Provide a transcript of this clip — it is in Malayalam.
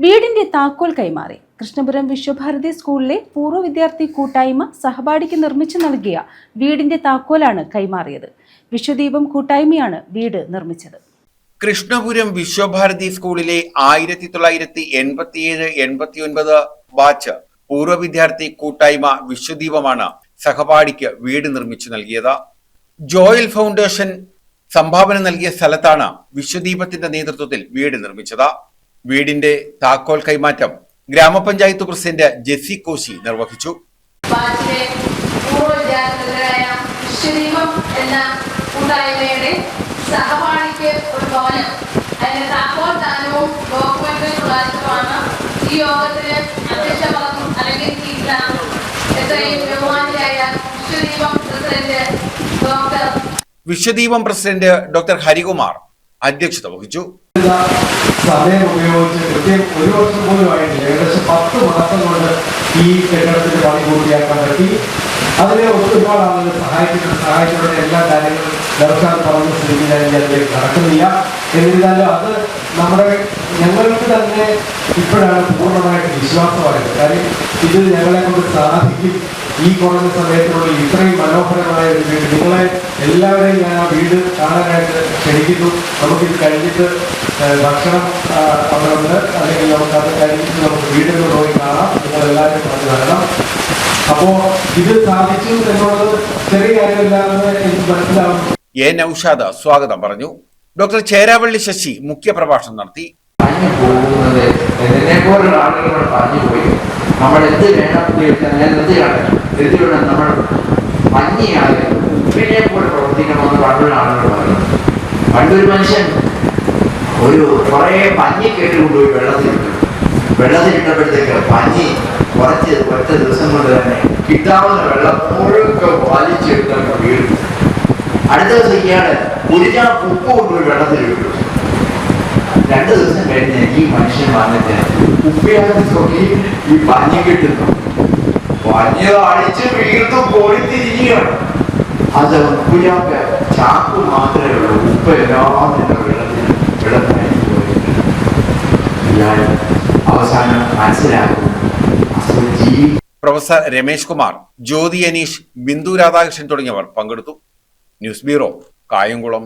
വീടിന്റെ താക്കോൽ കൈമാറി. കൃഷ്ണപുരം വിശ്വഭാരതി സ്കൂളിലെ പൂർവ്വ വിദ്യാർത്ഥി കൂട്ടായ്മ സഹപാഠിക്ക് നിർമ്മിച്ചു നൽകിയ വീടിന്റെ താക്കോലാണ് കൈമാറിയത്. വിശ്വദീപം കൂട്ടായ്മയാണ് വീട് നിർമ്മിച്ചത്. കൃഷ്ണപുരം വിശ്വഭാരതി സ്കൂളിലെ 1987-89 ബാച്ച് പൂർവ്വ വിദ്യാർത്ഥി കൂട്ടായ്മ വിശ്വദീപമാണ് സഹപാഠിക്ക് വീട് നിർമ്മിച്ചു നൽകിയത്. ജോയൽ ഫൗണ്ടേഷൻ സംഭാവന നൽകിയ സ്ഥലത്താണ് വിശ്വദീപത്തിന്റെ നേതൃത്വത്തിൽ വീട് നിർമ്മിച്ചത്. വീടിന്റെ താക്കോൽ കൈമാറ്റം ഗ്രാമപഞ്ചായത്ത് പ്രസിഡന്റ് ജെസ്സി കോശി നിർവഹിച്ചു. സഹപാഠിക്ക് ഒരു ഭവനം അതിന്റെ താക്കോൽ ദാനവും ഡോക്യുമെന്ററിയുമാണ് ഈ യോഗത്തിന് അധ്യക്ഷ പദം അല്ലെങ്കിൽ എത്രയും ബഹുമാനിയായ വിശ്വദീപം പ്രസിഡന്റ് ഡോക്ടർ ഹരികുമാർ അധ്യക്ഷത വഹിച്ചു. സമയം ഉപയോഗിച്ച് കൃത്യം ഒരു വർഷം പോലും ആയിട്ടില്ല, ഏകദേശം 10 മാസം കൊണ്ട് ഈ കെട്ടിടത്തിന്റെ പണി പൂർത്തിയാക്കാൻ പറ്റി. അതിനെ ഒരുപാട് ആളുകൾ സഹായിച്ചിട്ടുള്ള എല്ലാ കാര്യങ്ങളും ദർശനം പറഞ്ഞ സ്ഥിതി അതിലേക്ക് നടക്കുന്നില്ല. എന്നിരുന്നാലും അത് ഞങ്ങൾക്ക് തന്നെ ഇപ്പോഴാണ് പൂർണ്ണമായിട്ട് വിശ്വാസമായത്. കാര്യം ഇത് ഞങ്ങളെ കൊണ്ട് സാധിക്കും. ഈ കുറഞ്ഞ സമയത്തിനുള്ളിൽ ഇത്രയും മനോഹരമായ ഒരു വീട്, നിങ്ങളെ എല്ലാവരെയും ഞാൻ ആ വീട് കാണാനായിട്ട് ക്ഷണിക്കുന്നു. നമുക്കിത് കഴിഞ്ഞിട്ട് ഭക്ഷണം അവിടെ അല്ലെങ്കിൽ നമുക്ക് അത് കഴിഞ്ഞിട്ട് നമുക്ക് വീട്ടിൽ പോയി കാണാം. നിങ്ങൾ എല്ലാവരും പറഞ്ഞു തരണം. അപ്പോ ഇത് സാധിച്ചു എന്നുള്ളത് ചെറിയ കാര്യമില്ലാന്ന് എനിക്ക് മനസ്സിലാവുന്നു. എ നൌഷാദ് സ്വാഗതം പറഞ്ഞു. ഡോക്ടർ ചേരാവള്ളി ശശി മുഖ്യപ്രഭാഷണം നടത്തി. നമ്മൾ എന്ത് വേണം നമ്മൾ ഭംഗിയാതെ ഉപ്പിനെ പോലെ പ്രവർത്തിക്കണമെന്ന് പണ്ടുള്ള ആളുകൾ പറയും. പണ്ടൊരു മനുഷ്യൻ കുറേ പഞ്ഞി കേട്ടുകൊണ്ടുപോയി വെള്ളത്തിലിട്ടപ്പോഴത്തേക്ക് പഞ്ഞി കുറച്ച് ഒറ്റ ദിവസം കൊണ്ട് തന്നെ കിട്ടാവുന്ന വെള്ളം മുഴുക്കെ വലിച്ചെടുത്ത വീട്. അടുത്ത ദിവസം ഇയാള് കുടിച്ചാൽ ഉപ്പ് കൊണ്ടുപോയി വെള്ളത്തിലിട്ടു. 2 ദിവസം കഴിഞ്ഞ് ഈ മനുഷ്യൻ വന്നിട്ട് ഉപ്പിയാക്കി നോക്കി ഈ പഞ്ഞി കിട്ടുന്നു. പഞ്ഞി അടിച്ച് വീർത്ത് പൊടിത്തിരിക്കുകയാണ്. അത് ഉപ്പിയാക്ക ചാക്ക് മാത്രമേ ഉള്ളൂ. ഉപ്പ് എല്ലാം വെള്ളത്തിന് ഇയാൾ അവസാനം മനസ്സിലാക്കും. പ്രൊഫസർ രമേശ് കുമാർ, ജ്യോതി അനീഷ്, ബിന്ദു രാധാകൃഷ്ണൻ തുടങ്ങിയവർ പങ്കെടുത്തു. News bureau, Kayamkulam.